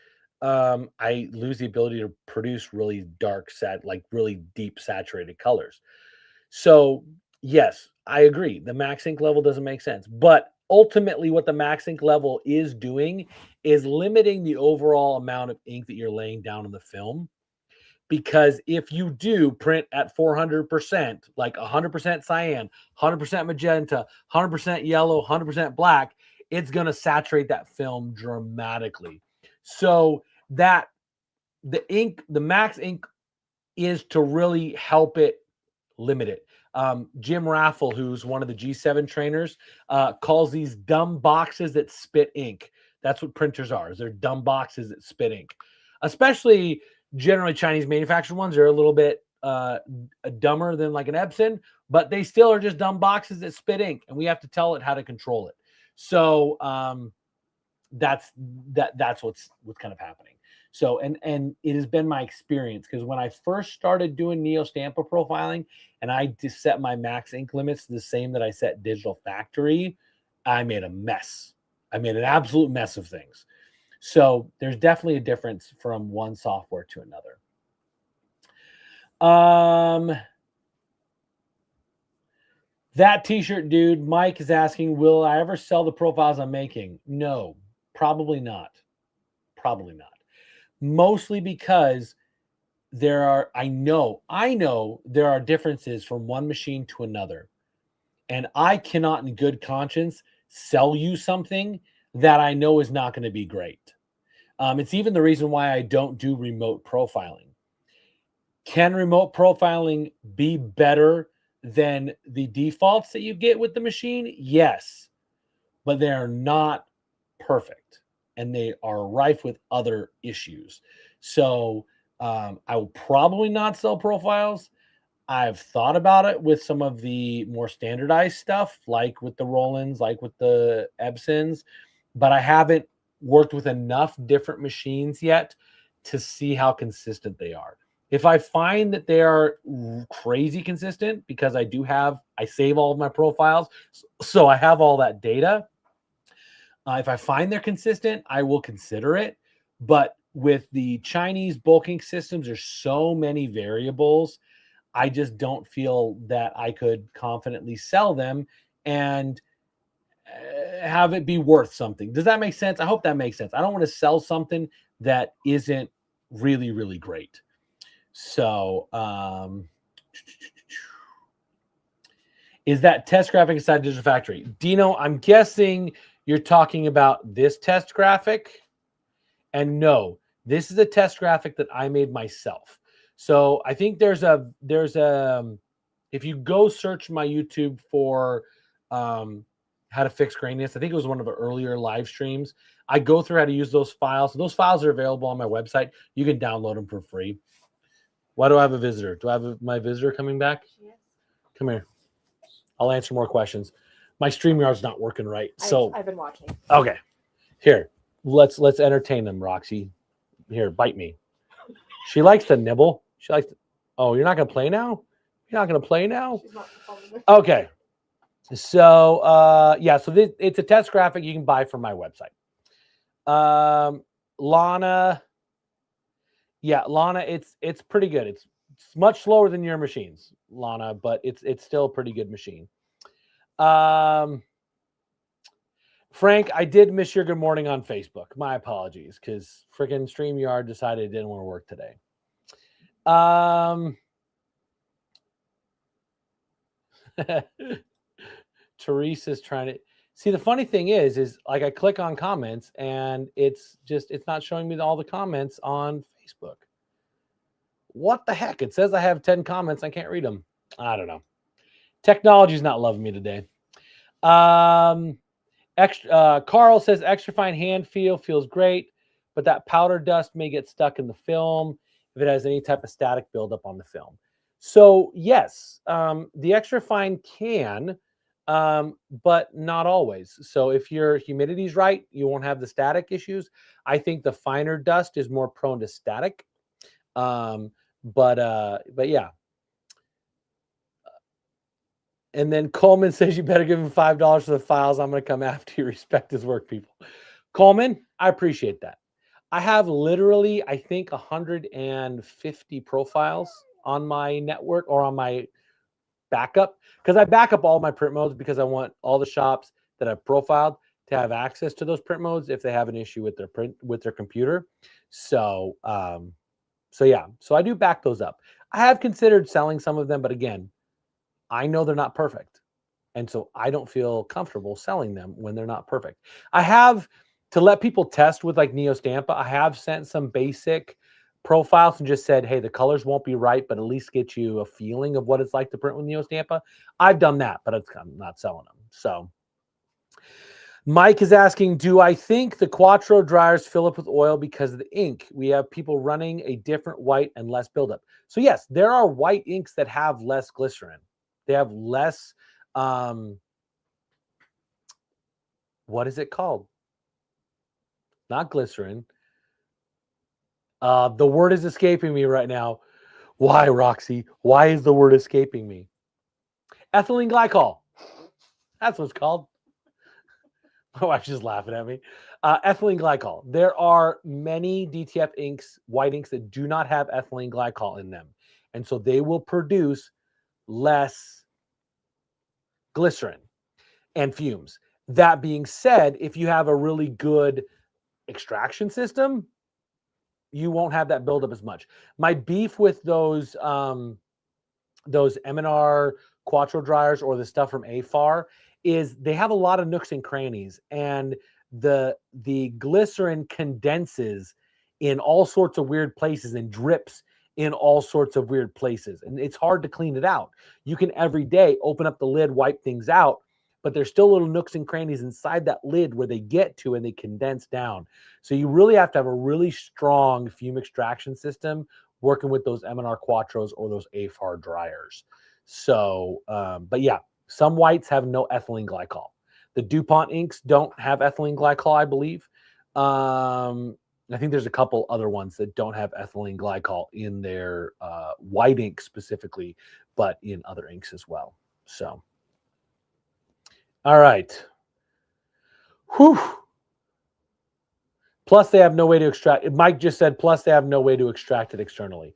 I lose the ability to produce really dark like really deep saturated colors. So yes, I agree. The max ink level doesn't make sense, but ultimately what the max ink level is doing is limiting the overall amount of ink that you're laying down on the film. Because if you do print at 400%, like 100% cyan, 100% magenta, 100% yellow, 100% black, it's going to saturate that film dramatically. So that the max ink is to really help it limit it. Jim Raffle, who's one of the G7 trainers, calls these dumb boxes that spit ink. That's what printers are. They're dumb boxes that spit ink. Especially generally Chinese manufactured ones are a little bit dumber than like an Epson, but they still are just dumb boxes that spit ink, and we have to tell it how to control it. So that's what's kind of happening. So, and it has been my experience, because when I first started doing Neo Stampa profiling and I just set my max ink limits the same that I set Digital Factory, I made a mess. I made an absolute mess of things. So there's definitely a difference from one software to another. That t-shirt dude, Mike, is asking, will I ever sell the profiles I'm making? No, probably not. Probably not. Mostly because I know there are differences from one machine to another. And I cannot in good conscience sell you something that I know is not going to be great. It's even the reason why I don't do remote profiling. Can remote profiling be better than the defaults that you get with the machine? Yes, but they are not perfect, and they are rife with other issues. So I will probably not sell profiles. I've thought about it with some of the more standardized stuff, like with the Rolands, like with the Epsons, but I haven't worked with enough different machines yet to see how consistent they are. If I find that they are crazy consistent, because I save all of my profiles, so I have all that data. If I find they're consistent, I will consider it. But with the Chinese bulking systems, there's so many variables. I just don't feel that I could confidently sell them and have it be worth something. Does that make sense? I hope that makes sense. I don't want to sell something that isn't really, really great. So, is that test graphic inside Digital Factory? Dino, I'm guessing you're talking about this test graphic. And no, this is a test graphic that I made myself. So I think there's a if you go search my YouTube for how to fix graininess, I think it was one of the earlier live streams. I go through how to use those files. Those files are available on my website. You can download them for free. Why do I have a visitor? Do I have my visitor coming back? Yes. Come here. I'll answer more questions. My StreamYard's not working right. So I've been watching. Okay. Here. Let's entertain them, Roxy. Here, bite me. She likes to nibble. She likes to, oh, you're not gonna play now? You're not gonna play now? She's not okay. So yeah, so it's a test graphic you can buy from my website. Lana. Yeah, Lana, it's pretty good. It's much slower than your machines, Lana, but it's still a pretty good machine. Frank, I did miss your good morning on Facebook. My apologies, because freaking StreamYard decided it didn't want to work today. Teresa's trying to see. The funny thing is like I click on comments and it's not showing me all the comments on Facebook. What the heck? It says I have 10 comments. I can't read them. I don't know. Technology's not loving me today. Carl says extra fine hand feel feels great, but that powder dust may get stuck in the film if it has any type of static buildup on the film. So yes, the extra fine can, but not always. So if your humidity is right, you won't have the static issues. I think the finer dust is more prone to static. But yeah. And then Coleman says you better give him $5 for the files. I'm going to come after you. Respect his work, people. Coleman, I appreciate that. I have literally, I think, 150 profiles on my network or on my backup, because I back up all my print modes because I want all the shops that I've profiled to have access to those print modes if they have an issue with their print with their computer. So, so yeah, so I do back those up. I have considered selling some of them, but again, I know they're not perfect. And so I don't feel comfortable selling them when they're not perfect. I have, to let people test with like Neo Stampa, I have sent some basic profiles and just said, hey, the colors won't be right, but at least get you a feeling of what it's like to print with Neo Stampa. I've done that, but I'm not selling them. So Mike is asking, do I think the Quattro dryers fill up with oil because of the ink? We have people running a different white and less buildup. So yes, there are white inks that have less glycerin. They have less, um, what is it called? Not glycerin. The word is escaping me right now. Why, Roxy? Why is the word escaping me? Ethylene glycol. That's what it's called. My wife's just laughing at me. Ethylene glycol. There are many DTF inks, white inks, that do not have ethylene glycol in them. And so they will produce less glycerin and fumes. That being said, if you have a really good extraction system, you won't have that buildup as much. My beef with those M&R Quattro dryers or the stuff from AFAR is they have a lot of nooks and crannies, and the glycerin condenses in all sorts of weird places and drips in all sorts of weird places, and it's hard to clean it out. You can every day open up the lid, wipe things out, but there's still little nooks and crannies inside that lid where they get to and they condense down. So you really have to have a really strong fume extraction system working with those M&R Quattros or those AFAR dryers. So, but yeah, some whites have no ethylene glycol. The DuPont inks don't have ethylene glycol, I believe. I think there's a couple other ones that don't have ethylene glycol in their white ink specifically, but in other inks as well. So, all right. Whew. Plus, they have no way to extract. Mike just said, plus, they have no way to extract it externally.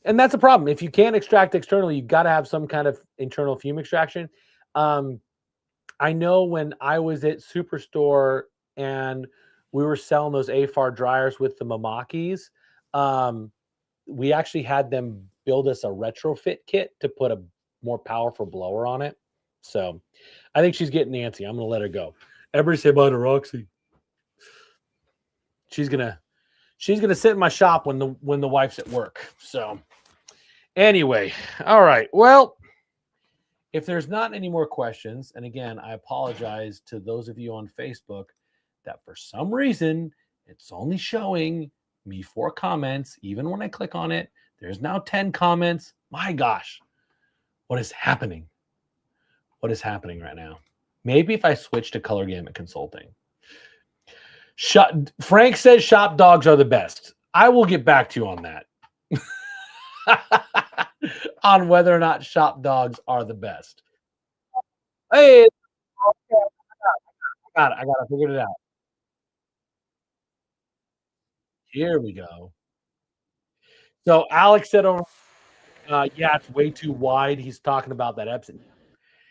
And that's a problem. If you can't extract externally, you've got to have some kind of internal fume extraction. I know when I was at Superstore and we were selling those AFAR dryers with the Mamakis, we actually had them build us a retrofit kit to put a more powerful blower on it. So I think she's getting antsy. I'm going to let her go. Everybody say bye to Roxy. She's gonna sit in my shop when the wife's at work. So anyway, all right. Well, if there's not any more questions, and again, I apologize to those of you on Facebook that for some reason it's only showing me 4 comments. Even when I click on it, there's now 10 comments. My gosh, what is happening? What is happening right now? Maybe if I switch to Color Gamut Consulting. Frank says shop dogs are the best. I will get back to you on that. On whether or not shop dogs are the best. Hey, I got it. Figured it out. Here we go. So Alex said, "Oh, yeah, it's way too wide." He's talking about that Epson.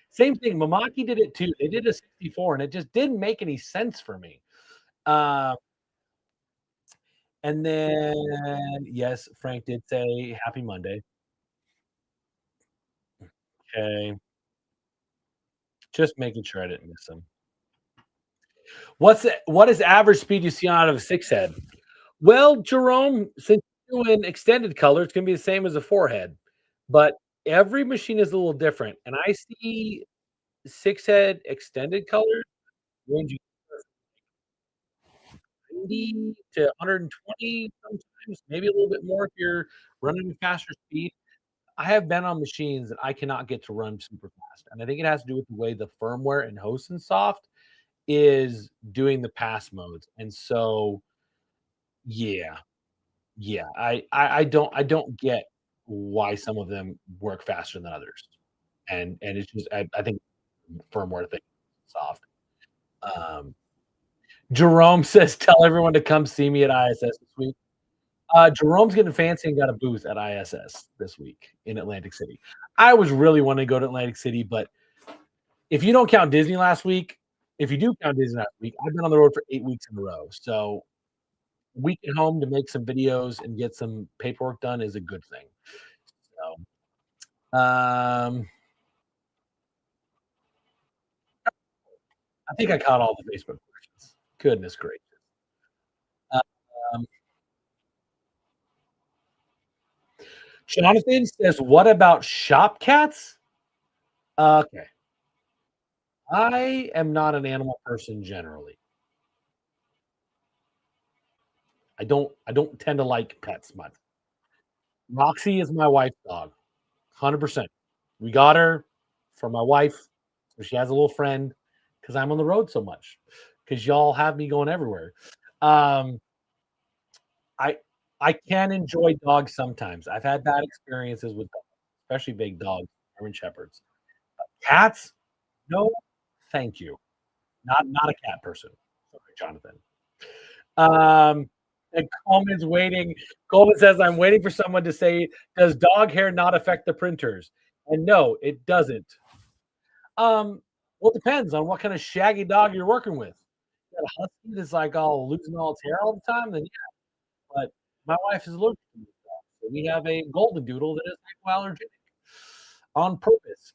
Same thing. Mamaki did it too. They did a 64, and it just didn't make any sense for me. Uh, and then yes, Frank did say Happy Monday. Okay, just making sure I didn't miss him. What is average speed you see out of a 6 head? Well, Jerome, since you're doing extended color, it's gonna be the same as a 4 head, but every machine is a little different, and I see 6 head extended color ranging 90 to 120 sometimes, maybe a little bit more if you're running a faster speed. I have been on machines that I cannot get to run super fast, and I think it has to do with the way the firmware in Hosen Soft is doing the pass modes, and so yeah. Yeah, I don't get why some of them work faster than others, and it's just I think firmware thing soft. Um, Jerome says, "Tell everyone to come see me at ISS this week." Jerome's getting fancy and got a booth at ISS this week in Atlantic City. I was really wanting to go to Atlantic City, but if you don't count Disney last week, if you do count Disney last week, I've been on the road for 8 weeks in a row. So a week at home to make some videos and get some paperwork done is a good thing. So, I think I caught all the Facebook questions. Goodness gracious. Um, Jonathan says, "What about shop cats?" Okay. I am not an animal person generally. I don't tend to like pets much. Roxy is my wife's dog, 100%. We got her for my wife, so she has a little friend because I'm on the road so much. Because y'all have me going everywhere. Um, I I can enjoy dogs sometimes. I've had bad experiences with dogs, especially big dogs, German shepherds. Cats, no, thank you. Not a cat person. Sorry, Jonathan. And Coleman's waiting. Coleman says, "I'm waiting for someone to say, does dog hair not affect the printers?" And no, it doesn't. Um, well, it depends on what kind of shaggy dog you're working with. You got a husky that's like all losing all its hair all the time, then yeah. But my wife is allergic to these dogs. So we have a golden doodle that is hypoallergenic on purpose.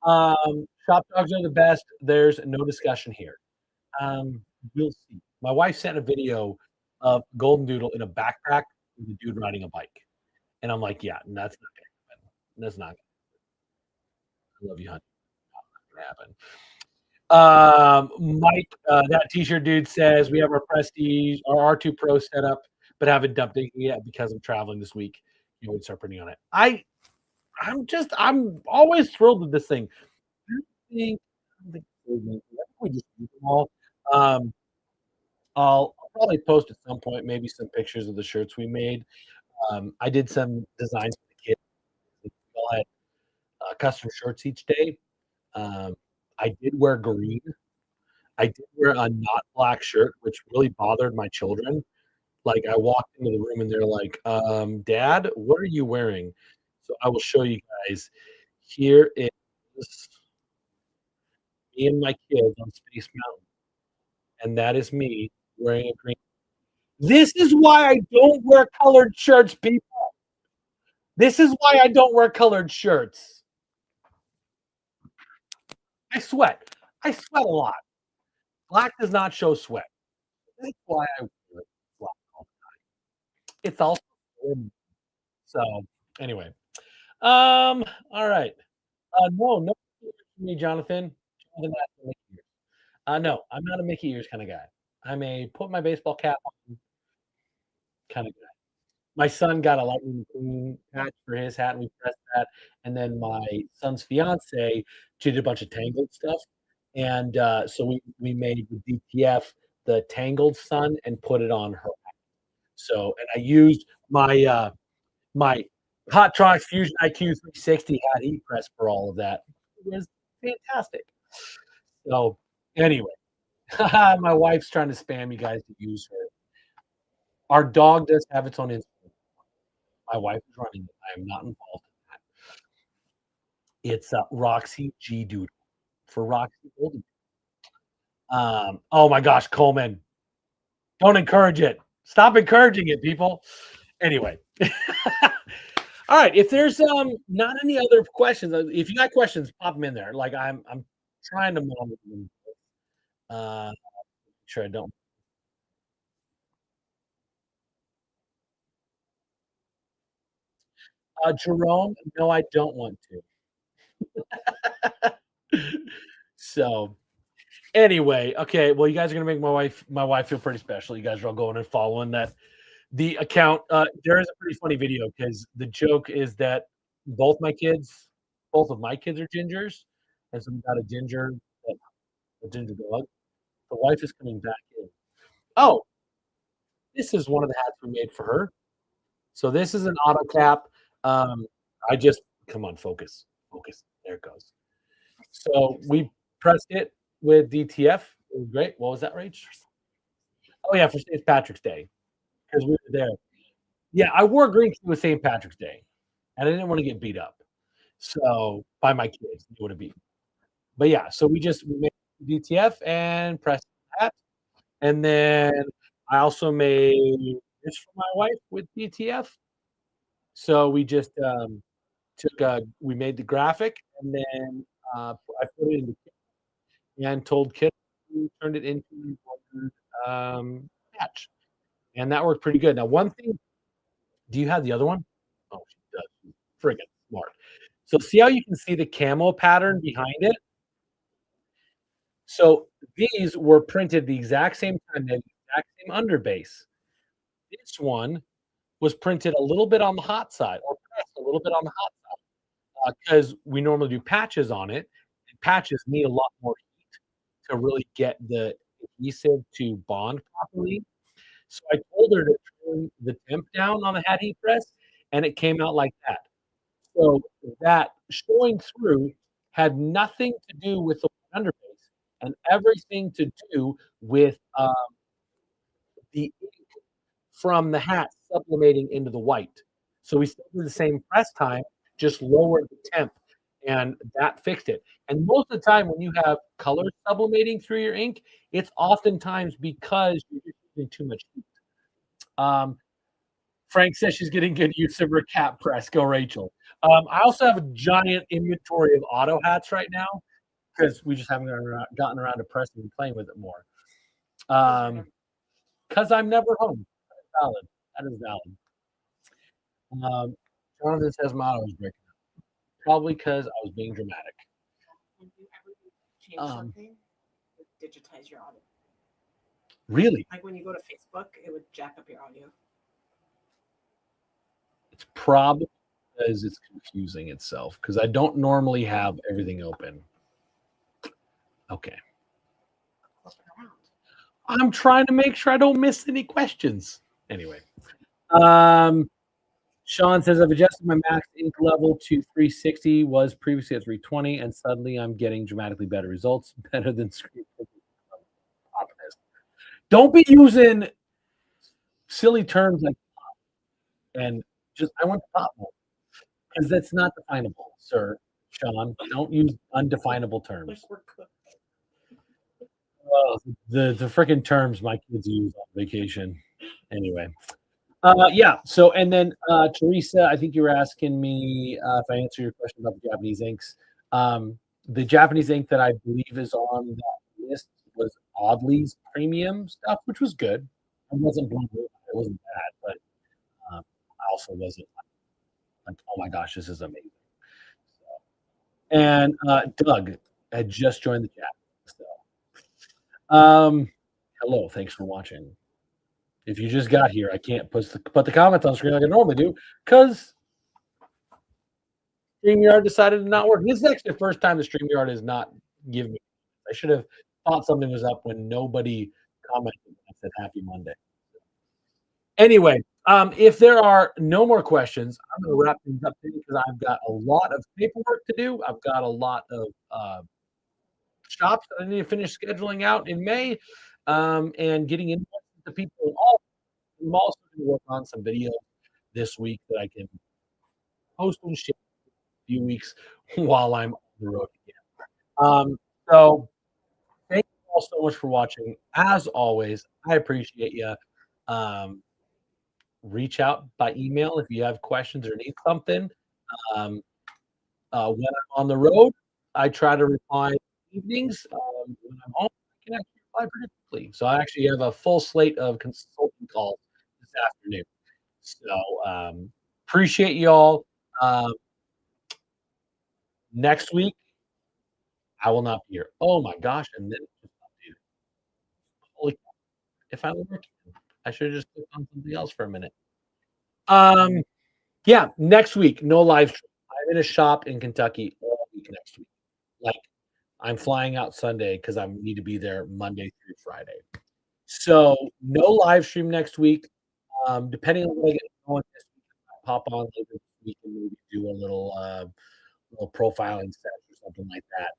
Shop dogs are the best. There's no discussion here. You'll see. My wife sent a video of golden doodle in a backpack with a dude riding a bike, and I'm like, "Yeah, that's not gonna happen. That's not gonna love you, honey. Not gonna happen." Mike, that T-shirt dude says we have our Prestige, our R2 Pro set up, but haven't dumped it yet because I'm traveling this week. You would start putting on it. I'm always thrilled with this thing. I think we just use them all. Um, I'll probably post at some point maybe some pictures of the shirts we made. I did some designs for the kids. We all had custom shirts each day. Um, I did wear green. I did wear a not black shirt, which really bothered my children. Like I walked into the room and they're like, "Dad, what are you wearing?" So I will show you guys. Here is me and my kids on Space Mountain, and that is me wearing a green. This is why I don't wear colored shirts, people. This is why I don't wear colored shirts. I sweat. I sweat a lot. Black does not show sweat. That's why I wear black all the time. It's also so anyway. All right. No for me, Jonathan. Jonathan has the Mickey ears. No, I'm not a Mickey ears kind of guy. I'm a put my baseball cap on kind of guy. My son got a Lightning McQueen patch for his hat, and we pressed that. And then my son's fiance, she did a bunch of Tangled stuff, and so we made the DTF the Tangled Sun and put it on her. So, and I used my Hotronix Fusion IQ 360 hat heat press for all of that. It was fantastic. So, anyway, my wife's trying to spam you guys to use her. Our dog does have its own Instagram. My wife is running it. I am not involved in that. It's Roxy G Doodle for Roxy Golden. Oh my gosh, Coleman, don't encourage it. Stop encouraging it, people. Anyway. All right. If there's not any other questions, if you got questions, pop them in there. Like I'm trying to monitor them. Make sure I don't. Jerome, no, I don't want to. So anyway, okay. Well, you guys are gonna make my wife feel pretty special. You guys are all going and following that the account. There is a pretty funny video because the joke is that both my kids, both of my kids are gingers, and so we got a ginger dog. The wife is coming back in. Oh, this is one of the hats we made for her. So this is an auto cap. I just come on, focus, focus. There it goes. So we pressed it with DTF. It was great. What was that, Rach? Oh yeah, for St. Patrick's Day because we were there. Yeah, I wore green because it was St. Patrick's Day, and I didn't want to get beat up. So by my kids, they would have beat me. But yeah, so we made DTF and pressed that, and then I also made this for my wife with DTF. So we just we made the graphic and then I put it in the kit and told Kit we turned it into patch, and that worked pretty good. Now, one thing, do you have the other one? Oh, she does. She's friggin' smart. So see how you can see the camo pattern behind it? So these were printed the exact same time, the exact same underbase. This one was printed a little bit on the hot side, or pressed a little bit on the hot side, because we normally do patches on it, and patches need a lot more heat to really get the adhesive to bond properly. So I told her to turn the temp down on the hat heat press, and it came out like that. So that showing through had nothing to do with the underbase and everything to do with the ink from the hat sublimating into the white. So we still did the same press time, just lowered the temp, and that fixed it. And most of the time, when you have color sublimating through your ink, it's oftentimes because you're using too much heat. Frank says she's getting good use of her cat press. Go, Rachel. I also have a giant inventory of auto hats right now because we just haven't gotten around to pressing and playing with it more. Because I'm never home. That is valid. That is valid. Jonathan says my auto is breaking up. Probably because I was being dramatic. When you ever change something, it digitize your audio. Really? Like when you go to Facebook, it would jack up your audio. It's probably because it's confusing itself because I don't normally have everything open. Okay. I'm trying to make sure I don't miss any questions. Anyway. Sean says, I've adjusted my max ink level to 360, was previously at 320, and suddenly I'm getting dramatically better results, better than screen. Don't be using silly terms like pop and just, I want pop more. Because that's not definable, sir. Sean, don't use undefinable terms. Oh, the freaking terms my kids use on vacation. Anyway. Yeah. So, and then Teresa, I think you were asking me if I answer your question about the Japanese inks. The Japanese ink that I believe is on that list was Audley's premium stuff, which was good. I wasn't blown away. It wasn't bad, but I also wasn't like, oh my gosh, this is amazing. So, and Doug had just joined the chat. So, hello, thanks for watching. If you just got here, I can't put the comments on the screen like I normally do because StreamYard decided to not work. This is actually the first time the StreamYard has not given me. I should have thought something was up when nobody commented when I said Happy Monday. Anyway, if there are no more questions, I'm going to wrap things up because I've got a lot of paperwork to do. I've got a lot of shops that I need to finish scheduling out in May and getting invites to people. I'm also going to work on some videos this week that I can post and share a few weeks while I'm on the road again. So thank you all so much for watching. As always, I appreciate you. Reach out by email if you have questions or need something. When I'm on the road, I try to reply evenings. When I'm home, I can actually reply pretty quickly. So I actually have a full slate of consulting calls this afternoon. So appreciate y'all. Next week, I will not be here. Oh my gosh! And then, holy cow, if I were working, I should have just clicked on something else for a minute. Yeah, next week, no live stream. I'm in a shop in Kentucky all week next week. Like, I'm flying out Sunday because I need to be there Monday through Friday. So no live stream next week. Depending on what I get going this week, I'll pop on later this week and maybe do a little profiling set or something like that.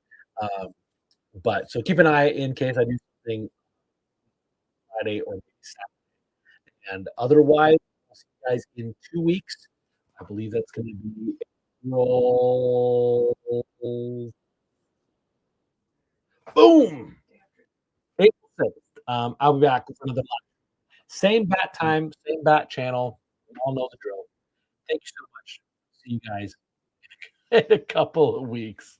But so keep an eye in case I do something Friday or And otherwise, I'll see you guys in 2 weeks. I believe that's gonna be April boom! April 6th. I'll be back with another live. Same bat time, same bat channel. You all know the drill. Thank you so much. See you guys in a couple of weeks.